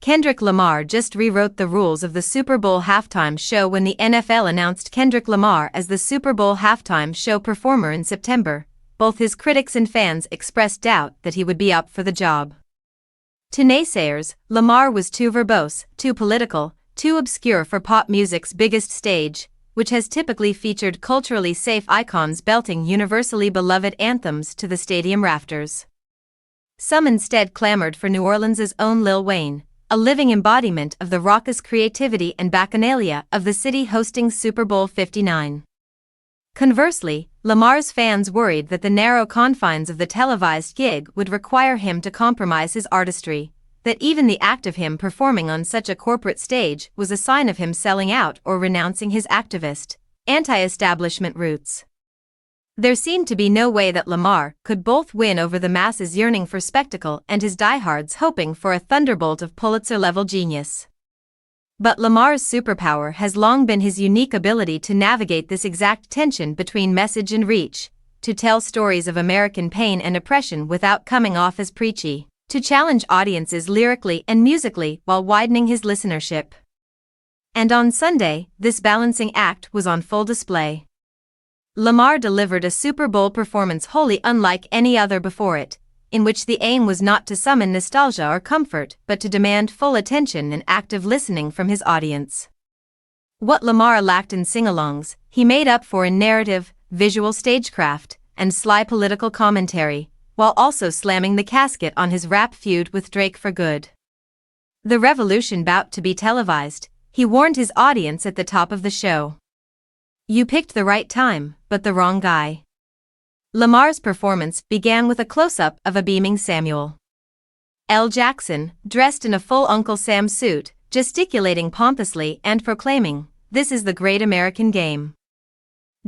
Kendrick Lamar just rewrote the rules of the Super Bowl halftime show when the NFL announced Kendrick Lamar as the Super Bowl halftime show performer in September. Both his critics and fans expressed doubt that he would be up for the job. To naysayers, Lamar was too verbose, too political, too obscure for pop music's biggest stage, which has typically featured culturally safe icons belting universally beloved anthems to the stadium rafters. Some instead clamored for New Orleans' own Lil Wayne, a living embodiment of the raucous creativity and bacchanalia of the city hosting Super Bowl 59. Conversely, Lamar's fans worried that the narrow confines of the televised gig would require him to compromise his artistry, that even the act of him performing on such a corporate stage was a sign of him selling out or renouncing his activist, anti-establishment roots. There seemed to be no way that Lamar could both win over the masses yearning for spectacle and his diehards hoping for a thunderbolt of Pulitzer-level genius. But Lamar's superpower has long been his unique ability to navigate this exact tension between message and reach, to tell stories of American pain and oppression without coming off as preachy, to challenge audiences lyrically and musically while widening his listenership. And on Sunday, this balancing act was on full display. Lamar delivered a Super Bowl performance wholly unlike any other before it, in which the aim was not to summon nostalgia or comfort but to demand full attention and active listening from his audience. What Lamar lacked in sing-alongs, he made up for in narrative, visual stagecraft, and sly political commentary, while also slamming the casket on his rap feud with Drake for good. The revolution bout to be televised, he warned his audience at the top of the show. "You picked the right time, but the wrong guy." Lamar's performance began with a close-up of a beaming Samuel L. Jackson, dressed in a full Uncle Sam suit, gesticulating pompously and proclaiming, "This is the great American game."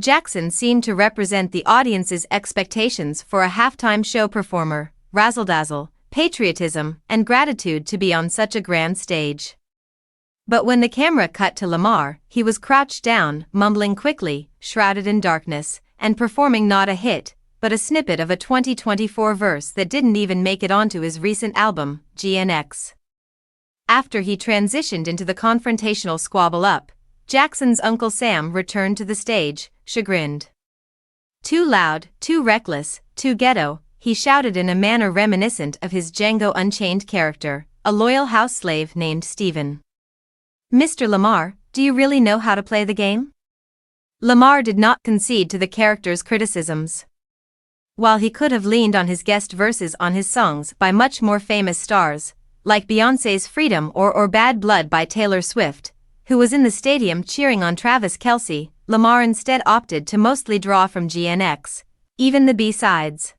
Jackson seemed to represent the audience's expectations for a halftime show performer, razzle-dazzle, patriotism, and gratitude to be on such a grand stage. But when the camera cut to Lamar, he was crouched down, mumbling quickly, shrouded in darkness, and performing not a hit, but a snippet of a 2024 verse that didn't even make it onto his recent album, GNX. After he transitioned into the confrontational squabble up, Jackson's Uncle Sam returned to the stage, chagrined. "Too loud, too reckless, too ghetto," he shouted in a manner reminiscent of his Django Unchained character, a loyal house slave named Stephen. "Mr. Lamar, do you really know how to play the game?" Lamar did not concede to the character's criticisms. While he could have leaned on his guest verses on his songs by much more famous stars, like Beyoncé's Freedom or Bad Blood by Taylor Swift, who was in the stadium cheering on Travis Kelce, Lamar instead opted to mostly draw from GNX, even the B-sides.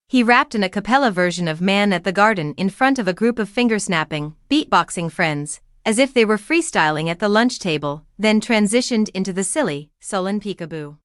He rapped an a cappella version of Man at the Garden in front of a group of finger-snapping, beatboxing friends, as if they were freestyling at the lunch table, then transitioned into the silly, sullen peekaboo.